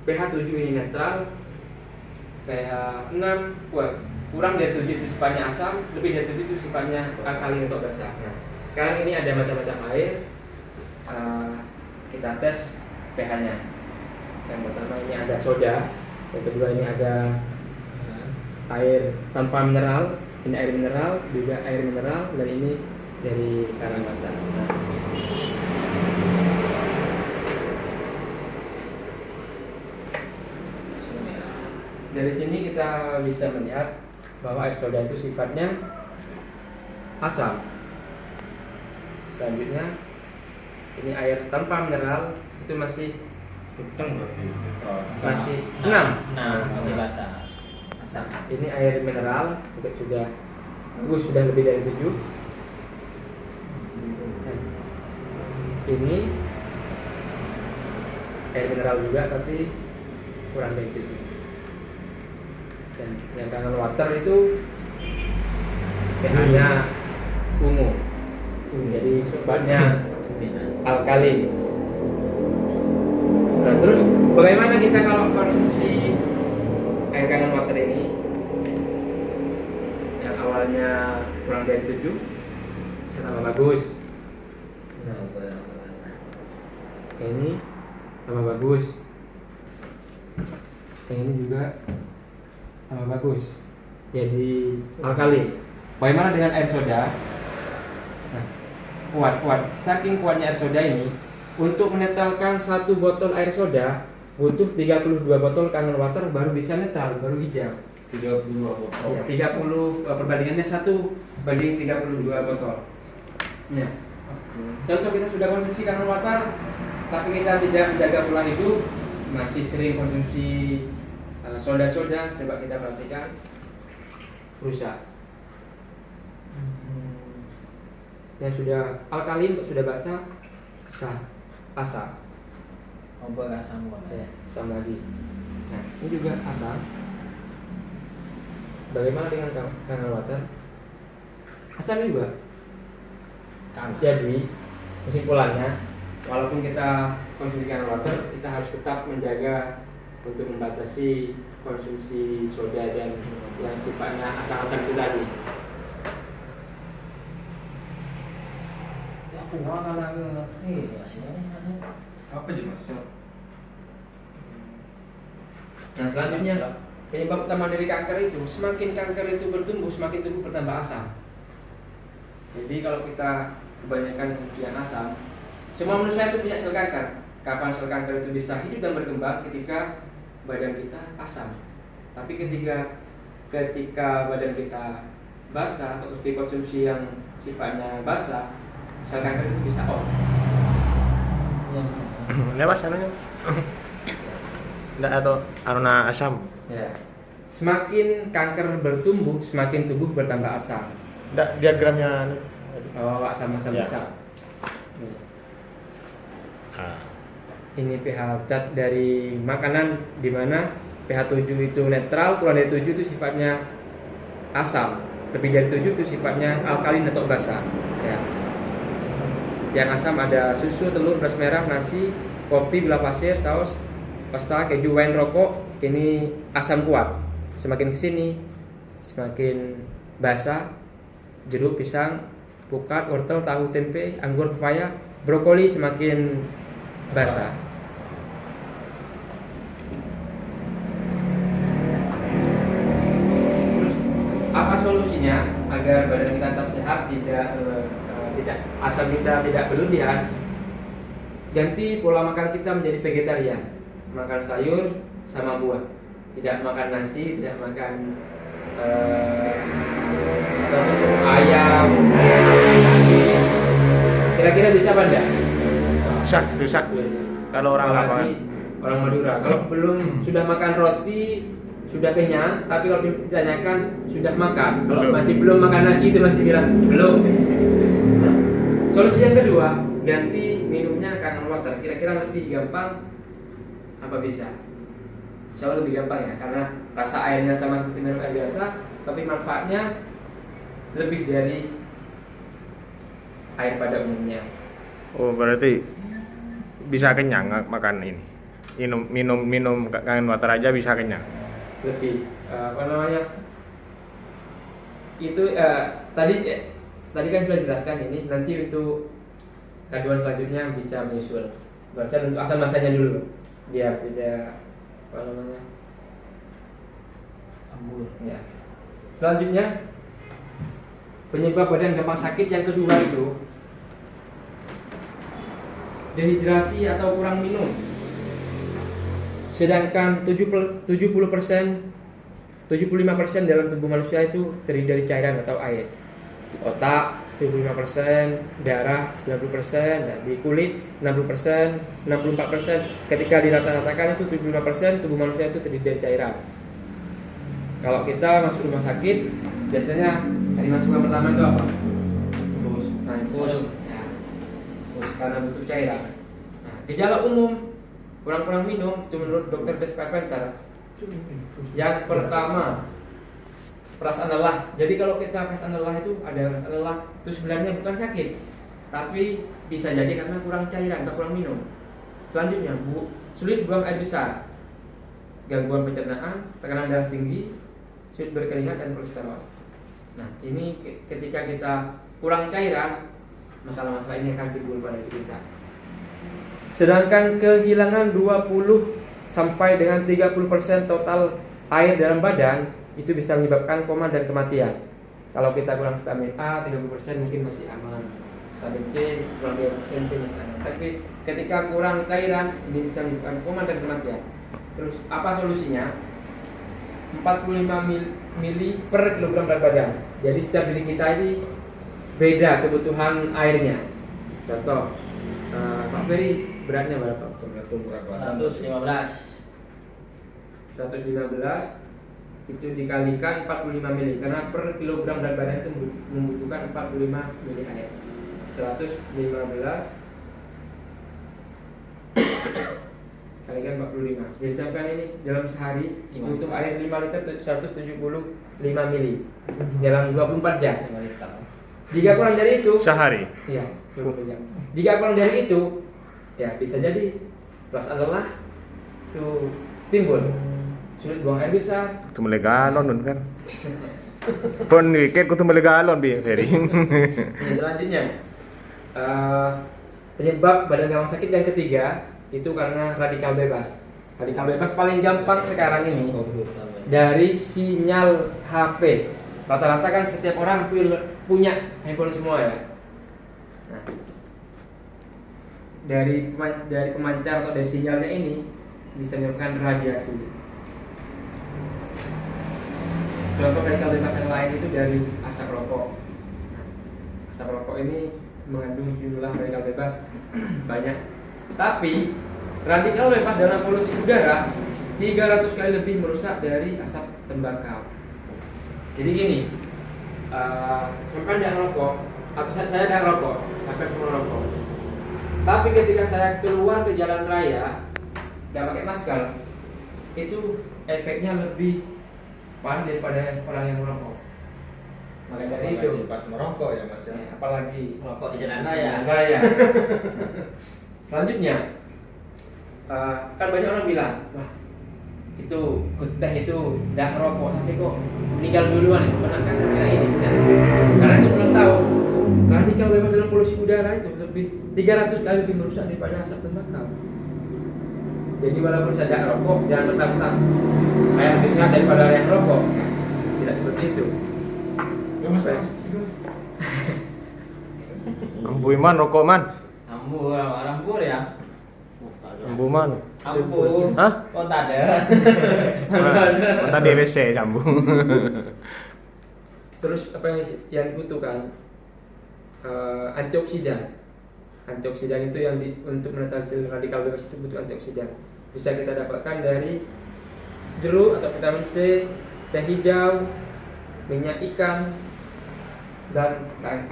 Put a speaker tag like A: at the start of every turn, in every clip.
A: pH 7 ini netral, pH 6 kurang dari 7 itu sifatnya asam, lebih dari 7 itu sifatnya alkali atau basa. Nah, sekarang ini ada macam-macam air. Kita tes pH-nya. Yang pertama ini ada soda, yang kedua ini ada air tanpa mineral, ini air mineral, juga air mineral, dan ini dari Karawatan. Nah, dari sini kita bisa melihat bahwa air soda itu sifatnya asam. Selanjutnya ini air tanpa mineral itu masih masih 6.
B: Masih basah. Asam.
A: Ini air mineral sudah bagus, sudah lebih dari 7. Ini air mineral juga tapi kurang dari 7. Dan yang kangen water itu pH-nya ungu. Jadi sifatnya alkalin. Nah, terus bagaimana kita kalau konsumsi air kangen water ini yang awalnya kurang dari 7 tambah bagus. Nah, ini tambah bagus. Yang ini juga tambah bagus. Jadi alkalin. Bagaimana dengan air soda? Nah, kuat. Saking kuatnya air soda ini, untuk menetralkan 1 botol air soda butuh 32 botol kangen water baru bisa netral, baru hijau.
B: 32 botol.
A: Ya, 30 perbandingannya 1 banding 32 botol. Ya. Contoh kita sudah konsumsi kangen water, tapi kita tidak menjaga pola hidup, masih sering konsumsi soda-soda, coba kita perhatikan, rusak. Yang sudah alkalin, sudah basah, asam.
B: Asam
A: Ya, asam lagi. Nah, ini juga asam. Bagaimana dengan kangen water? Asam juga. Jadi kesimpulannya, walaupun kita konsumsi kangen water, kita harus tetap menjaga untuk membatasi konsumsi soda dan yang sifatnya asam-asam itu tadi.
B: Aku mau karena ini
C: Apa sih mas?
A: Nah, selanjutnya penyebab utama dari kanker itu, semakin kanker itu bertumbuh, semakin tubuh bertambah asam. Jadi kalau kita kebanyakan yang asam, semua manusia itu punya sel kanker. Kapan sel kanker itu bisa hidup dan berkembang? Ketika badan kita asam. Tapi ketika badan kita basah atau konsumsi yang sifatnya basah, sel kanker itu bisa off.
D: Ini mas anunya enggak atau aruna asam.
A: Ya. Semakin kanker bertumbuh, semakin tubuh bertambah asam.
D: Enggak diagramnya anu.
A: Oh, asam-asam
D: Ya.
A: asam.
D: Ah.
A: Ini pH zat dari makanan di mana pH 7 itu netral, kurang dari 7 itu sifatnya asam, lebih dari 7 itu sifatnya alkalin atau basa. Ya. Yang asam ada susu, telur, beras merah, nasi, kopi, gula pasir, saus, pasta, keju, wine, rokok. Ini asam kuat. Semakin kesini semakin basa, jeruk, pisang, pukat, wortel, tahu, tempe, anggur, pepaya, brokoli semakin basa. Terus apa solusinya agar badan kita tetap sehat, tidak asam kita tidak berlebihan? Ganti pola makan kita menjadi vegetarian, makan sayur sama buah, tidak makan nasi, tidak makan ayam. Kira-kira bisa apa enggak?
D: Bisa. Kalau orang lapangan.
A: Orang Madura, kalau belum sudah makan roti sudah kenyang, tapi kalau ditanyakan sudah makan, kalau
D: Belum.
A: masih belum makan nasi itu masih bilang belum. Nah, solusi yang kedua, ganti minumnya kangen water. Kira-kira lebih gampang apa bisa? Insya Allah lebih gampang ya, karena rasa airnya sama seperti minum air biasa, tapi manfaatnya lebih dari air pada umumnya.
D: Oh, berarti bisa kenyang makan ini. minum kangen water aja bisa kenyang.
A: Lebih apa namanya? Itu tadi kan sudah jelaskan ini, nanti untuk kandungan selanjutnya bisa menyusul. Barusan untuk asal masanya dulu biar tidak apa namanya?
B: Ambur.
A: Ya. Selanjutnya penyebab badan gampang sakit yang kedua itu dehidrasi atau kurang minum. Sedangkan 75% dalam tubuh manusia itu terdiri dari cairan atau air. Di otak 75%, darah 90%, dan di kulit 60%, 64%. Ketika dirata-ratakan itu 75% tubuh manusia itu terdiri dari cairan. Kalau kita masuk rumah sakit, biasanya hari masukan pertama itu apa? Infus. Nah, infus. Ya. Infus karena butuh cairan. Nah, gejala umum kurang minum itu menurut Dr. Dave Carpenter. Yang pertama, perasaan lelah. Jadi kalau kita perasaan lelah itu ada perasaan lelah itu sebenarnya bukan sakit, tapi bisa jadi karena kurang cairan atau kurang minum. Selanjutnya, sulit buang air besar, gangguan pencernaan, tekanan darah tinggi, sulit berkeringat dan kolesterol. Nah, ini ketika kita kurang cairan, masalah-masalah ini akan timbul pada diri kita. Sedangkan kehilangan 20 sampai dengan 30% total air dalam badan itu bisa menyebabkan koma dan kematian. Kalau kita kurang vitamin A 30% mungkin masih aman. Vitamin C kurang 30% mungkin masih aman. Tapi ketika kurang cairan ini bisa menyebabkan koma dan kematian. Terus apa solusinya? 45 mili per kilogram berat badan. Jadi setiap diri kita ini beda kebutuhan airnya. Contoh, Pak Ferry beratnya berapa?
B: 115.
A: 115 itu dikalikan 45 mili karena per kilogram berat badan itu membutuhkan 45 mili air. 115 kalikan 45. Jadi sampai ini dalam sehari butuh air 5 liter 175 mili dalam 24 jam.
B: 5 liter.
A: Jika kurang dari itu,
D: Sehari.
A: iya, 24 jam. Jika kurang dari itu, ya bisa jadi perasaan lelah itu timbul. Sulit buang air besar.
D: Kutu mulai galon nun kan. Pon weekend kutu mulai galon bi Ferry.
A: Yang selanjutnya penyebab badan gampang sakit yang ketiga itu karena radikal bebas. Radikal bebas paling gampang sekarang ini dari sinyal HP. Rata-rata kan setiap orang punya handphone semua ya. Nah, dari pemancar atau dari sinyalnya ini bisa menyebabkan radiasi. Contoh radikal bebas yang lain itu dari asap rokok. Asap rokok ini mengandung jumlah radikal bebas banyak. Tapi radikal bebas dalam polusi udara 300 kali lebih merusak dari asap tembakau. Jadi gini, sampai tidak merokok atau saya tidak merokok, sampai semua merokok. Tapi ketika saya keluar ke jalan raya tidak pakai masker, itu efeknya lebih parah daripada orang yang merokok. Maka dari itu
C: pas merokok ya Mas ya.
A: apalagi
B: Rokok di jalan raya.
A: raya. Selanjutnya, kan banyak orang bilang, wah itu teh itu tidak merokok, tapi kok meninggal duluan itu benarkah karena ini? Nah, karena itu belum tahu radikal bebas dalam polusi udara itu lebih 300 kali lebih merusak daripada asap tembakau. Jadi walaupun saya tidak rokok, jangan mentang-mentang saya lebih sehat daripada yang rokok. Nah, tidak seperti itu.
C: Ya Mas.
D: Ambu man rokok man.
B: Ambur ya.
D: Ambu man.
B: Ambur.
D: Hah?
B: Kok tak ada?
D: Tadi WC sambung.
A: Terus apa yang dibutuhkan? Antioksidan. Antioksidan itu yang untuk menetralisir radikal bebas itu butuh antioksidan. Bisa kita dapatkan dari jeruk atau vitamin C, teh hijau, minyak ikan, dan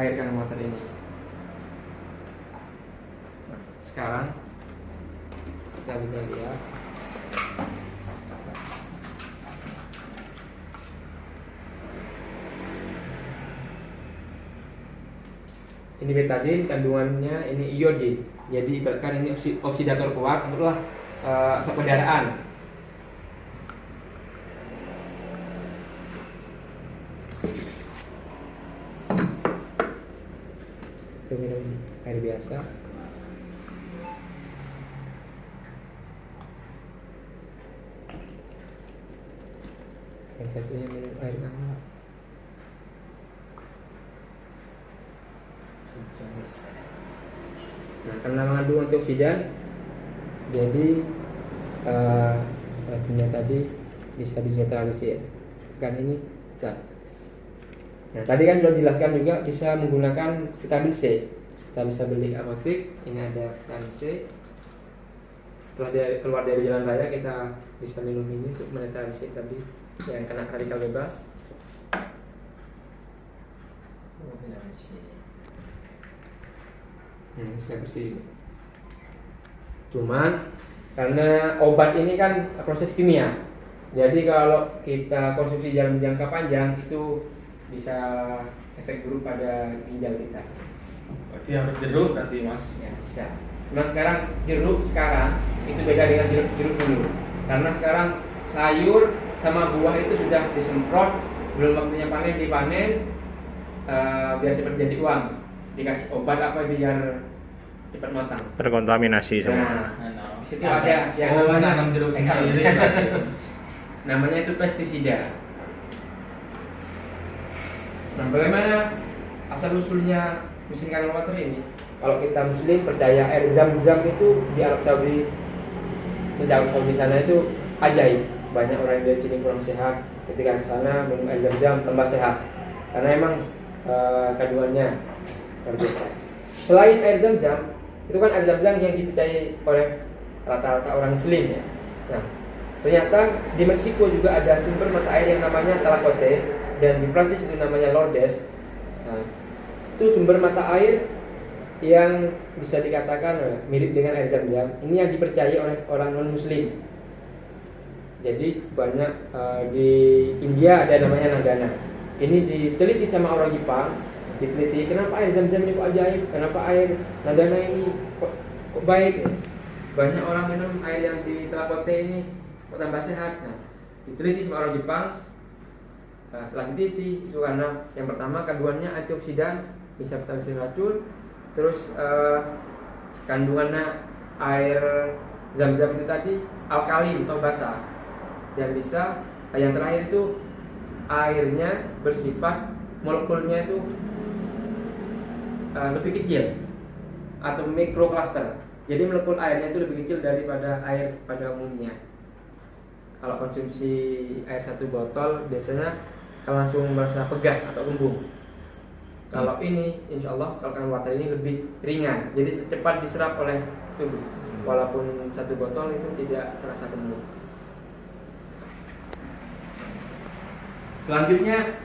A: air kandung water ini. Nah, sekarang kita bisa lihat ini betadine, kandungannya ini iodin. Jadi ibaratkan ini oksidator kuat. Anggaplah asap kendaraan. Itu minum air biasa. Yang satunya minum air hangat. Nah, karena mengandung antioksidan, jadi racunnya tadi bisa dinetralisir. Kan ini, nah tadi kan sudah dijelaskan juga bisa menggunakan vitamin C. Kita bisa beli apotek. Ini ada vitamin C. Setelah keluar dari jalan raya, kita bisa minum ini untuk menetralisir tadi yang kena radikal bebas. Bisa bersih. Cuman karena obat ini kan proses kimia, jadi kalau kita konsumsi dalam jangka panjang itu bisa efek buruk pada ginjal kita.
C: Berarti harus jeruk nanti mas.
A: Ya bisa. Cuman sekarang jeruk sekarang itu beda dengan jeruk dulu, karena sekarang sayur sama buah itu sudah disemprot, belum waktunya panen dipanen, biar cepat jadi uang, dikasih obat apa biar cepat matang.
D: Terkontaminasi semua.
A: Nah, di situ ada yang namanya
C: jeruk sendiri.
A: namanya itu pestisida. Nah, bagaimana asal usulnya mesin kanal water ini? Kalau kita muslim percaya air zam-zam itu di Arab Saudi, sana itu ajaib. Banyak orang dari sini kurang sehat, ketika ke sana minum air zam-zam tambah sehat. Karena emang kandungannya berbeda. Selain air zam-zam, itu kan air zam-zam yang dipercayai oleh rata-rata orang muslim ya. Nah, ternyata di Meksiko juga ada sumber mata air yang namanya Talacote, dan di Prancis itu namanya Lourdes. Nah, itu sumber mata air yang bisa dikatakan mirip dengan air zam-zam. Ini yang dipercayai oleh orang non-muslim. Jadi banyak di India ada namanya Nagana. Ini diteliti sama orang Jepang, diteliti kenapa air zam-zam ini kok ajaib, kenapa air Nagana ini kok baik. Banyak orang minum air yang di Talacote ini kok tambah sehat. Nah, diteliti sama orang Jepang. Setelah diteliti itu karena yang pertama kandungannya antioksidan, bisa menetralisir racun. Terus kandungannya air zam-zam itu tadi alkalin atau basah, dan bisa yang terakhir itu airnya bersifat molekulnya itu lebih kecil atau mikrokluster. Jadi molekul airnya itu lebih kecil daripada air pada umumnya. Kalau konsumsi air 1 botol biasanya langsung merasa pegat atau kembung. Kalau ini insya Allah kalau kanal water ini lebih ringan, jadi cepat diserap oleh tubuh. Walaupun 1 botol itu tidak terasa kembung. Selanjutnya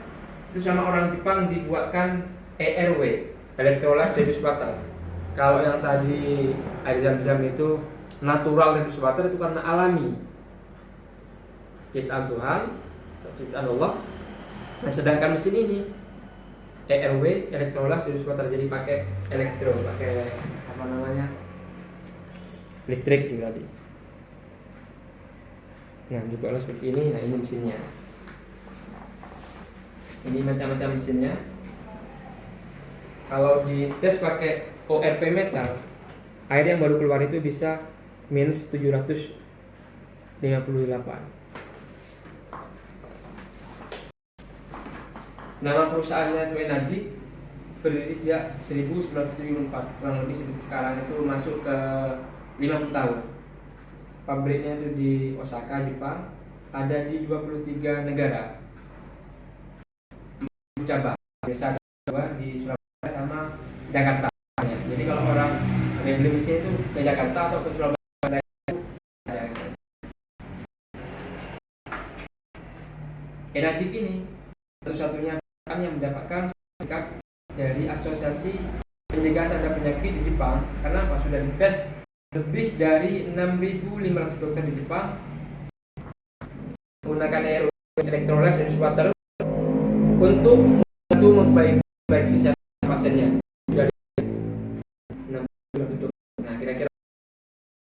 A: itu sama orang Jepang dibuatkan ERW, electrolyte reduced water. Kalau yang tadi air zam-zam itu natural reduced water itu karena alami, ciptaan Tuhan, ciptaan Allah. Nah, sedangkan mesin ini ERW, electrolyte reduced water, jadi pakai pakai apa namanya, listrik itu tadi. Nah, dibuatlah seperti ini. Nah, ini mesinnya. Ini macam-macam mesinnya. Kalau dites pakai ORP metal, air yang baru keluar itu bisa minus 758. Nama perusahaannya itu Energy, berdiri sejak 1974, kurang lebih sekarang itu masuk ke 50 tahun. Pabriknya itu di Osaka, Jepang, ada di 23 negara. Cabang, biasa ada di Surabaya sama Jakarta. Jadi kalau orang beli mesin itu ke Jakarta atau ke Surabaya, Energy ini satu-satunya yang mendapatkan sertifikat dari Asosiasi Pencegahan Terhadap Penyakit di Jepang. Karena apa? Sudah dites lebih dari 6.500 dokter di Jepang menggunakan electrolyte reduced water untuk membantu memperbaiki kesehatan